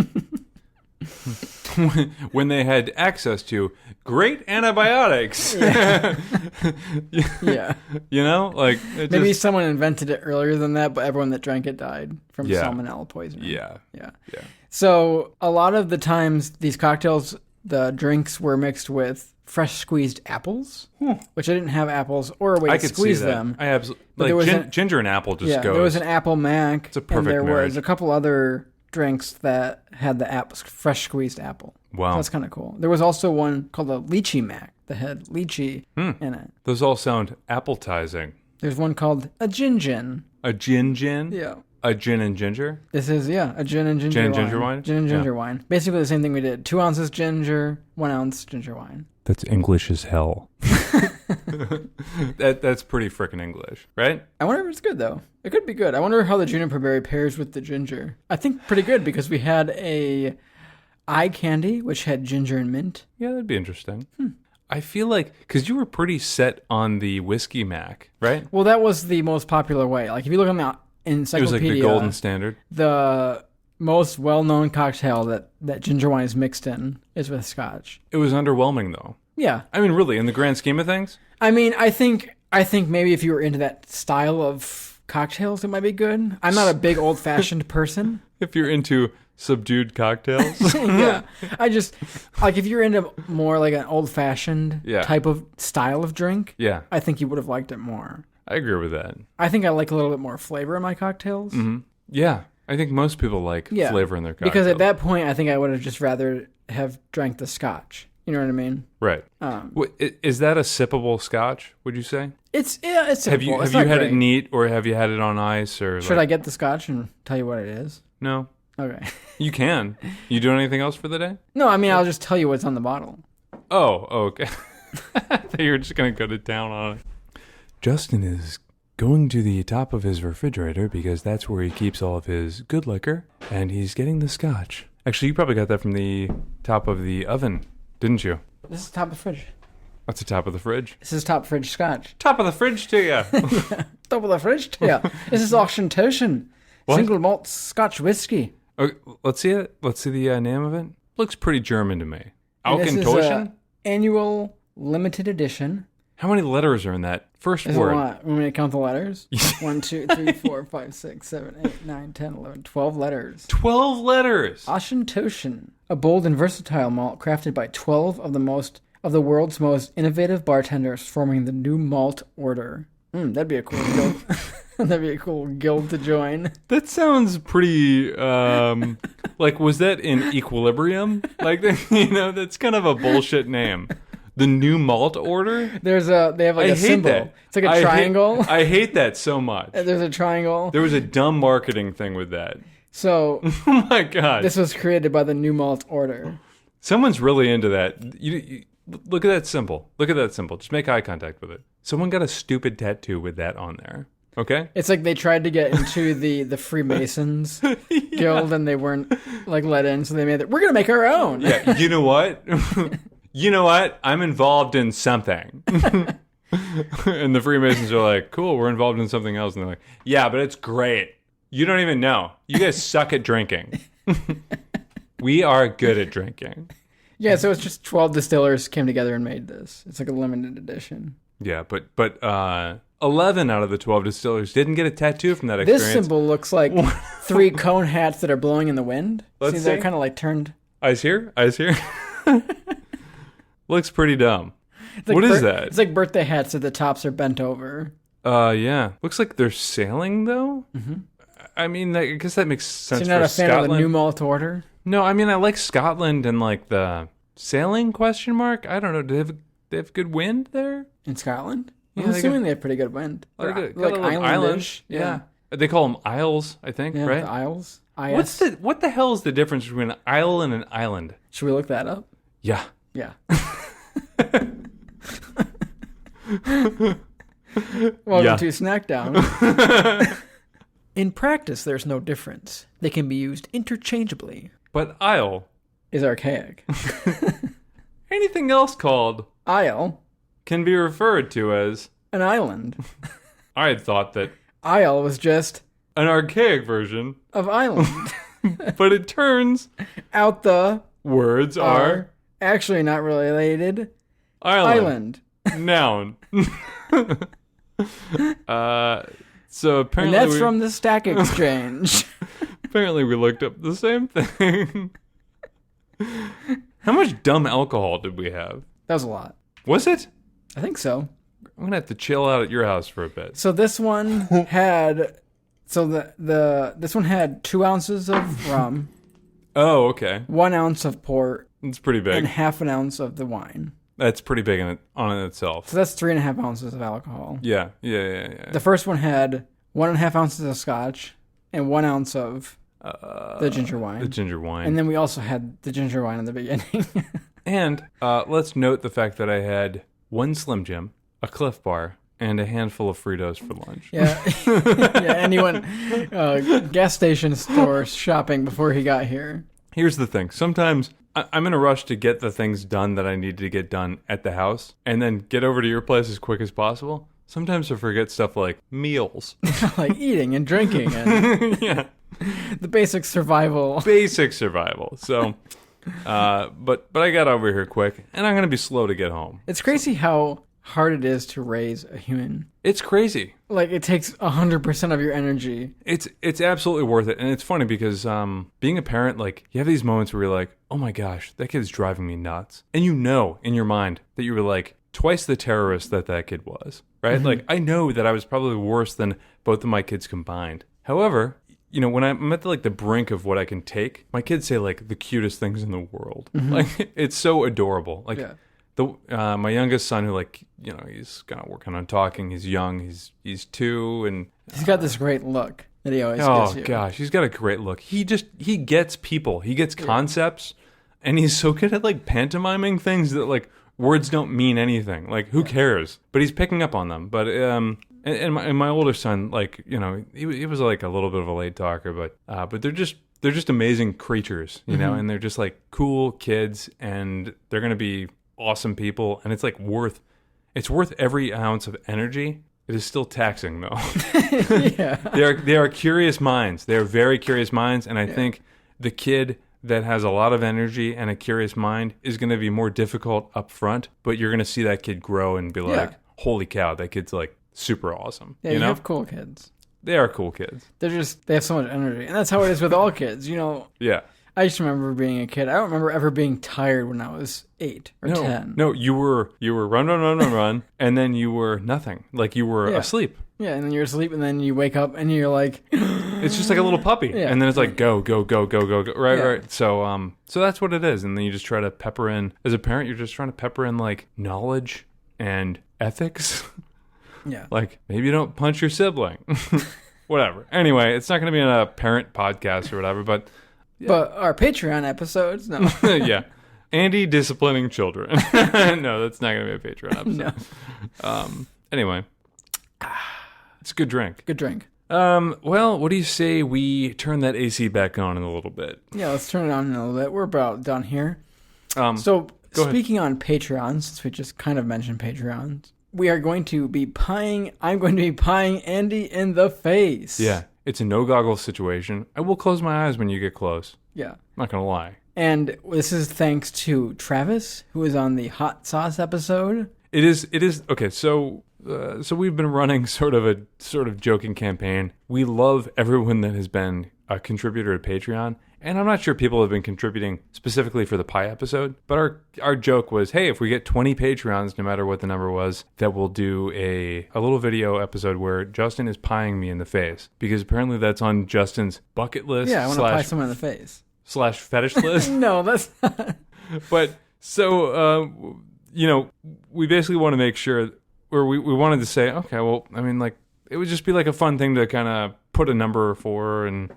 When they had access to great antibiotics. Yeah. You know? Like, Maybe someone invented it earlier than that, but everyone that drank it died from salmonella poisoning. Yeah. Yeah. Yeah. So a lot of the times these cocktails the drinks were mixed with fresh squeezed apples, which I didn't have apples or a way I to could squeeze see that. them. I absolutely But there was ginger and apple just goes. There was an apple mac. It's a perfect and there marriage. was a couple other drinks that had the fresh squeezed apple. Wow. So that's kind of cool. There was also one called a lychee mac that had lychee in it. Those all sound appetizing. There's one called a gin. A gin? Yeah. A gin and ginger? This is, a gin and ginger Gin and wine. ginger wine? Gin and ginger wine. Basically the same thing we did. 2 ounces ginger, 1 ounce ginger wine. That's English as hell. That's pretty frickin' English, right? I wonder if it's good, though. It could be good. I wonder how the juniper berry pairs with the ginger. I think pretty good because we had a eye candy, which had ginger and mint. Yeah, that'd be interesting. I feel like, because you were pretty set on the whiskey mac, right? Well, that was the most popular way. Like, if you look on the It was encyclopedia, like the golden standard. the most well-known cocktail that ginger wine is mixed in is with scotch. It was underwhelming, though. Yeah. I mean, really, in the grand scheme of things? I mean, I think maybe if you were into that style of cocktails, it might be good. I'm not a big old-fashioned person. If you're into subdued cocktails. Yeah. I just, like, if you're into more like an old-fashioned type of style of drink, Yeah, I think you would have liked it more. I agree with that. I think I like a little bit more flavor in my cocktails. Mm-hmm. Yeah, I think most people like flavor in their cocktails. Because at that point, I think I would have just rather have drank the scotch. You know what I mean? Right. Is that a sippable scotch, would you say? It's sippable. Have you had it neat, or have you had it on ice? Or Should I get the scotch and tell you what it is? No. Okay. You can. You doing anything else for the day? No, I mean, I'll just tell you what's on the bottle. Oh, okay. I thought you were just going to go to town on it. Justin is going to the top of his refrigerator because that's where he keeps all of his good liquor, and he's getting the scotch. Actually, you probably got that from the top of the oven, didn't you? This is top of the fridge. That's the top of the fridge. This is top fridge scotch. Top of the fridge to you. Top of the fridge to you. This is Auchentoshan. What? Single malt Scotch whiskey. Okay, let's see it. Let's see the name of it. Looks pretty German to me. And this is Auchentoshan? annual limited edition. How many letters are in that first There's word? a lot. Want me to count the letters? 1, 2, 3, 4, 5, 6, 7, 8, 9, 10, 11, 12 letters. 12 letters. Auchentoshan, a bold and versatile malt crafted by 12 of the world's most innovative bartenders, forming the New Malt Order. That'd be a cool guild. That'd be a cool guild to join. That sounds pretty, like, was that in Equilibrium? Like, that's kind of a bullshit name. The New Malt Order? They have like a symbol. That. It's like a triangle. I hate that so much. There's a triangle. There was a dumb marketing thing with that. So, oh my God. This was created by the New Malt Order. Someone's really into that. You look at that symbol. Look at that symbol. Just make eye contact with it. Someone got a stupid tattoo with that on there. Okay? It's like they tried to get into the Freemasons guild and they weren't like let in, so they made it. We're gonna make our own. Yeah. You know what? You know what? I'm involved in something. And the Freemasons are like, cool, we're involved in something else. And they're like, yeah, but it's great. You don't even know. You guys suck at drinking. We are good at drinking. Yeah, so it's just 12 distillers came together and made this. It's like a limited edition. Yeah, but 11 out of the 12 distillers didn't get a tattoo from that experience. This symbol looks like 3 cone hats that are blowing in the wind. Let's see. They're kind of like turned. Eyes here? Eyes here? Looks pretty dumb. Like what is that? It's like birthday hats that the tops are bent over. Yeah. Looks like they're sailing, though. Mm-hmm. I mean, I guess that makes sense. So you're not for a fan Scotland. of the New Malt Order? No, I mean, I like Scotland and like the sailing question mark. I don't know. Do they have good wind there? In Scotland? Yeah, I'm assuming they have pretty good wind. Like islandish. islands. Yeah. They call them isles, I think, yeah, right? The Isles. What the hell is the difference between an isle and an island? Should we look that up? Yeah. Yeah. Welcome to Snackdown. In practice, there's no difference. They can be used interchangeably. But isle is archaic. Anything else called isle can be referred to as an island. I had thought that isle was just an archaic version of island. But it turns out the words are actually not related. Island. Noun. So apparently and that's from the Stack Exchange. Apparently we looked up the same thing. How much dumb alcohol did we have? That was a lot. Was it? I think so. I'm gonna have to chill out at your house for a bit. So this one had, this one had 2 ounces of rum. Oh, okay. 1 ounce of port. It's pretty big. And half an ounce of the wine. That's pretty big on it itself. So that's 3.5 ounces of alcohol. Yeah. The first one had 1.5 ounces of scotch and 1 ounce of the ginger wine. The ginger wine. And then we also had the ginger wine in the beginning. And let's note the fact that I had 1 Slim Jim, a Cliff Bar, and a handful of Fritos for lunch. Yeah. And he went gas station store shopping before he got here. Here's the thing. Sometimes I'm in a rush to get the things done that I need to get done at the house and then get over to your place as quick as possible. Sometimes I forget stuff like meals. Like eating and drinking and yeah. The basic survival. Basic survival. So, but I got over here quick, and I'm going to be slow to get home. It's crazy how hard it is to raise a human. It's crazy. Like, it takes 100% of your energy. It's absolutely worth it. And it's funny because being a parent, like, you have these moments where you're like, oh my gosh, that kid's driving me nuts. And you know in your mind that you were like twice the terrorist that kid was, right? Mm-hmm. Like, I know that I was probably worse than both of my kids combined. However, you know, when I'm at the brink of what I can take, my kids say like the cutest things in the world. Mm-hmm. Like, it's so adorable. Like, yeah. My youngest son, who he's kind of working on talking. He's young. He's 2, and he's got this great look that he always gives you. Oh gosh, he's got a great look. He gets people. He gets concepts, and he's so good at like pantomiming things that like words don't mean anything. Like, who cares? But he's picking up on them. But and my older son, like, you know, he was like a little bit of a late talker, but they're just amazing creatures, you know, and they're just like cool kids, and they're gonna be awesome people, and it's like worth every ounce of energy. It is still taxing though. Yeah. They are curious minds. They are very curious minds, and I think the kid that has a lot of energy and a curious mind is going to be more difficult up front, but you're going to see that kid grow and be like, holy cow, that kid's like super awesome. Yeah, you have cool kids. They are cool kids. They have so much energy, and that's how it is with all kids, you know. Yeah. I just remember being a kid. I don't remember ever being tired when I was 8 or 10. No, you were run, and then you were nothing. Like, you were asleep. Yeah, and then you're asleep, and then you wake up, and you're like... It's just like a little puppy. Yeah. And then it's like, go. Right. So that's what it is. And then you just try to pepper in... As a parent, you're just trying to pepper in, like, knowledge and ethics. Yeah. Like, maybe you don't punch your sibling. Whatever. Anyway, it's not going to be in a parent podcast or whatever, but... Yeah. But our Patreon episodes, no. Yeah. Andy disciplining children. No, that's not going to be a Patreon episode. No. Anyway. It's a good drink. Good drink. Well, what do you say we turn that AC back on in a little bit? Yeah, let's turn it on in a little bit. We're about done here. So, speaking on Patreon, since we just kind of mentioned Patreons, I'm going to be pieing Andy in the face. Yeah. It's a no-goggles situation. I will close my eyes when you get close. Yeah. I'm not going to lie. And this is thanks to Travis, who was on the hot sauce episode. It is. Okay, so we've been running sort of joking campaign. We love everyone that has been a contributor to Patreon. And I'm not sure people have been contributing specifically for the pie episode, but our joke was, hey, if we get 20 Patreons, no matter what the number was, that we'll do a little video episode where Justin is pieing me in the face, because apparently that's on Justin's bucket list. Yeah, I want to pie someone in the face. / fetish list. No, that's not. But so, you know, we basically want to make sure, or we wanted to say, okay, well, I mean, like, it would just be like a fun thing to kind of put a number for, and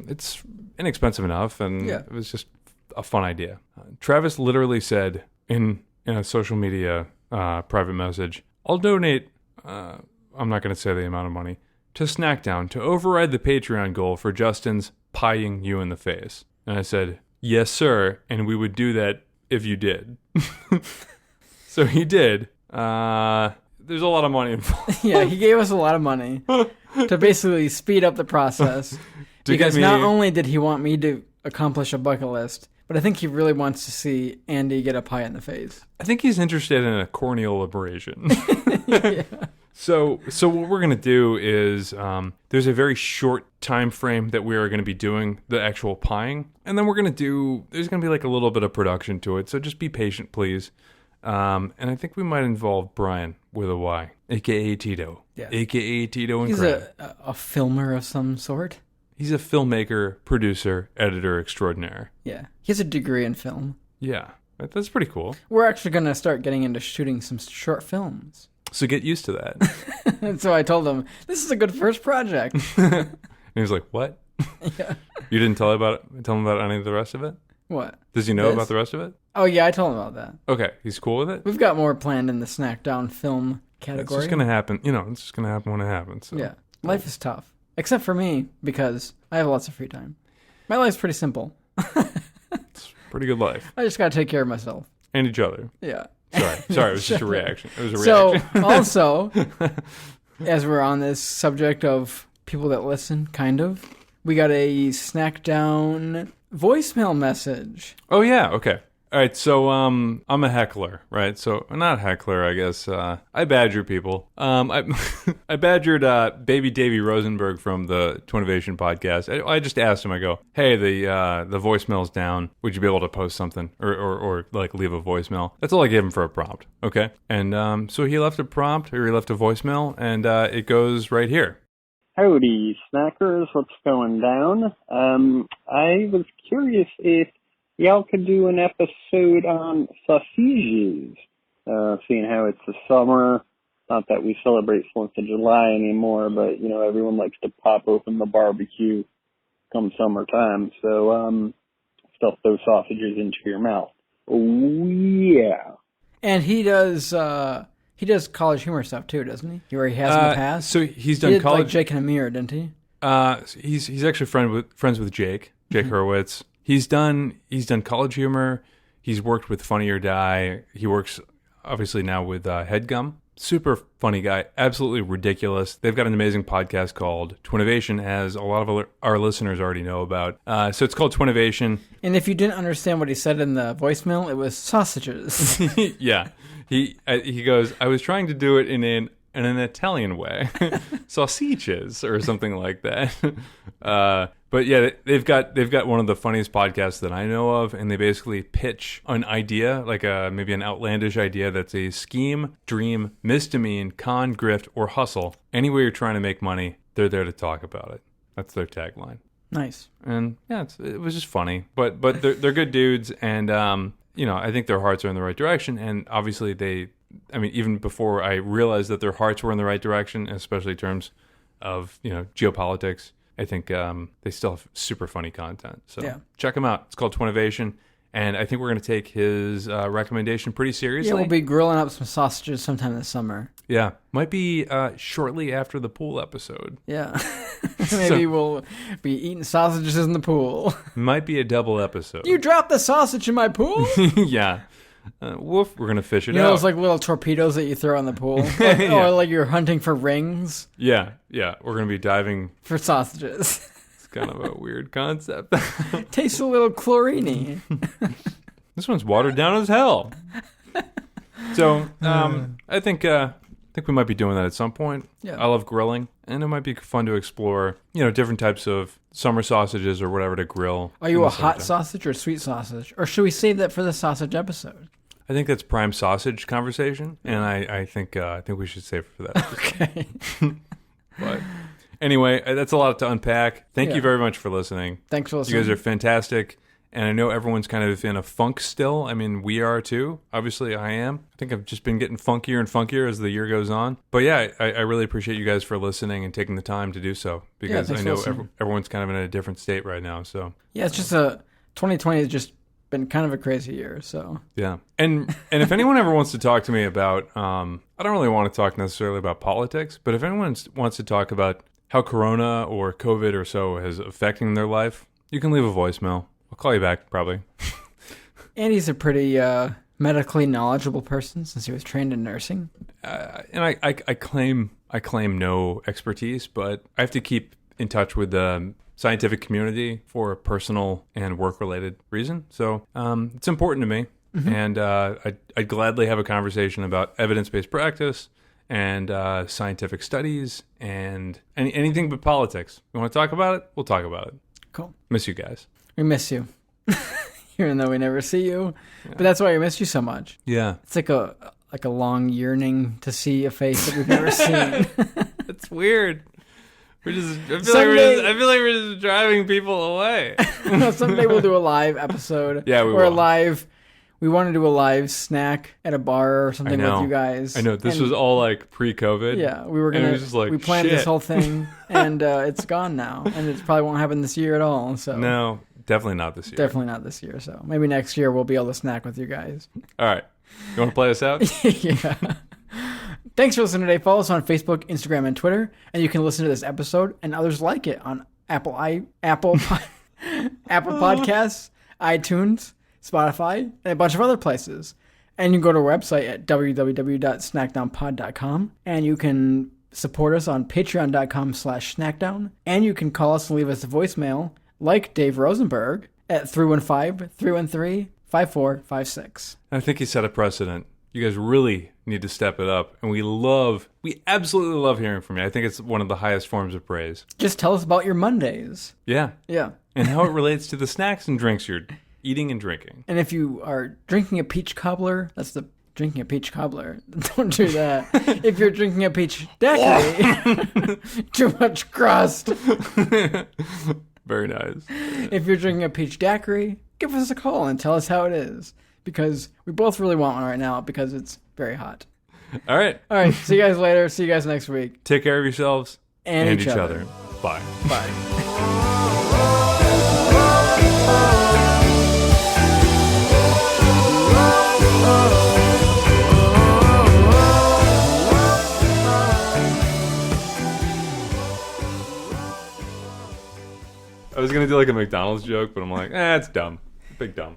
it's inexpensive enough, and it was just a fun idea. Travis literally said in a social media private message, I'll donate, I'm not going to say the amount of money, to Snackdown to override the Patreon goal for Justin's pieing you in the face. And I said, yes, sir, and we would do that if you did. So he did. There's a lot of money involved. Yeah, he gave us a lot of money to basically speed up the process. Because not only did he want me to accomplish a bucket list, but I think he really wants to see Andy get a pie in the face. I think he's interested in a corneal abrasion. Yeah. So what we're going to do is there's a very short time frame that we are going to be doing the actual pieing. And then there's going to be like a little bit of production to it. So just be patient, please. And I think we might involve Brian with a Y, a.k.a. Tito. Yeah. A.k.a. Tito and Crab. He's a filmer of some sort. He's a filmmaker, producer, editor extraordinaire. Yeah. He has a degree in film. Yeah. That's pretty cool. We're actually going to start getting into shooting some short films. So get used to that. And so I told him, this is a good first project. And he was like, what? Yeah. You didn't tell him about any of the rest of it? What? Does he know about the rest of it? Oh, yeah, I told him about that. Okay, he's cool with it? We've got more planned in the Snackdown film category. It's just going to happen. It's just going to happen when it happens. So. Yeah. Life is tough. Except for me, because I have lots of free time. My life's pretty simple. It's a pretty good life. I just got to take care of myself. And each other. Yeah. Sorry, it was just a reaction. It was a reaction. So, also, as we're on this subject of people that listen, kind of, we got a Snackdown voicemail message. Oh, yeah, okay. All right, so I'm a heckler, right? So, not heckler, I guess. I badger people. I badgered Baby Davey Rosenberg from the Twinnovation podcast. I just asked him, I go, hey, the voicemail's down. Would you be able to post something or like leave a voicemail? That's all I gave him for a prompt, okay? And so he left a voicemail, and it goes right here. Howdy, snackers. What's going down? I was curious if y'all could do an episode on sausages, seeing how it's the summer. Not that we celebrate 4th of July anymore, but, everyone likes to pop open the barbecue come summertime. So, stuff those sausages into your mouth. Oh, yeah. And he does college humor stuff, too, doesn't he? Where he has in the past. So he's done college... like Jake and Amir, didn't he? He's actually friends with Jake Hurwitz. He's done college humor. He's worked with Funny or Die. He works obviously now with HeadGum. Super funny guy. Absolutely ridiculous. They've got an amazing podcast called Twinnovation, as a lot of our listeners already know about. So it's called Twinnovation. And if you didn't understand what he said in the voicemail, it was sausages. Yeah. He goes, I was trying to do it in an Italian way, sausages or something like that. But yeah, they've got one of the funniest podcasts that I know of, and they basically pitch an idea, like maybe an outlandish idea that's a scheme, dream, misdemean, con, grift, or hustle. Any way you're trying to make money, they're there to talk about it. That's their tagline. Nice. And yeah, it was just funny, but they're good dudes, and I think their hearts are in the right direction, and obviously even before I realized that their hearts were in the right direction, especially in terms of, geopolitics, I think they still have super funny content. So Check them out. It's called Twinnovation, and I think we're going to take his recommendation pretty seriously. Yeah, we'll be grilling up some sausages sometime this summer. Yeah. Might be shortly after the pool episode. Yeah. Maybe we'll be eating sausages in the pool. Might be a double episode. You dropped the sausage in my pool? Yeah. Woof, we're going to fish it out. Those like little torpedoes that you throw in the pool? Or like you're hunting for rings? Yeah. We're going to be diving. For sausages. It's kind of a weird concept. Tastes a little chlorine. This one's watered down as hell. So, I think we might be doing that at some point. Yeah. I love grilling, and it might be fun to explore, different types of summer sausages or whatever to grill. Are you a hot sausage or a sweet sausage? Or should we save that for the sausage episode? I think that's prime sausage conversation, and I think we should save it for that. Okay. But anyway, that's a lot to unpack. Thank you very much for listening. Thanks for listening. You guys are fantastic. And I know everyone's kind of in a funk still. I mean, we are too. Obviously, I am. I think I've just been getting funkier and funkier as the year goes on. But yeah, I really appreciate you guys for listening and taking the time to do so. Because I know everyone's kind of in a different state right now. So yeah, it's just 2020 has just been kind of a crazy year. So yeah. And if anyone ever wants to talk to me about, I don't really want to talk necessarily about politics, but if anyone wants to talk about how Corona or COVID or so is affecting their life, you can leave a voicemail. I'll call you back, probably. Andy's a pretty medically knowledgeable person since he was trained in nursing. And I claim no expertise, but I have to keep in touch with the scientific community for a personal and work-related reason. So it's important to me, and I'd gladly have a conversation about evidence-based practice and scientific studies and anything but politics. You want to talk about it? We'll talk about it. Cool. Miss you guys. We miss you. Even though we never see you. Yeah. But that's why we miss you so much. Yeah. It's like a long yearning to see a face that we've never seen. It's weird. I feel like we're just driving people away. Someday we'll do a live episode. Yeah, we will. We want to do a live snack at a bar or something with you guys. I know. This was all like pre-COVID. Yeah, we planned this whole thing, and it's gone now, and it probably won't happen this year at all. So no, definitely not this year. Definitely not this year. So maybe next year we'll be able to snack with you guys. All right, you want to play us out? Yeah. Thanks for listening today. Follow us on Facebook, Instagram, and Twitter, and you can listen to this episode and others like it on Apple Podcasts, iTunes, Spotify, and a bunch of other places. And you can go to our website at www.snackdownpod.com, and you can support us on patreon.com/snackdown, and you can call us and leave us a voicemail like Dave Rosenberg at 315-313-5456. I think he set a precedent. You guys really need to step it up, and we absolutely love hearing from you. I think it's one of the highest forms of praise. Just tell us about your Mondays. Yeah. Yeah. And how it relates to the snacks and drinks you're eating and drinking. And if you are drinking a peach cobbler, that's the drinking a peach cobbler. Don't do that. If you're drinking a peach daiquiri, too much crust. Very nice. If you're drinking a peach daiquiri, give us a call and tell us how it is. Because we both really want one right now because it's very hot. All right. See you guys later. See you guys next week. Take care of yourselves and each other. Bye. Bye. I was going to do like a McDonald's joke, but I'm like, it's dumb. Big dumb.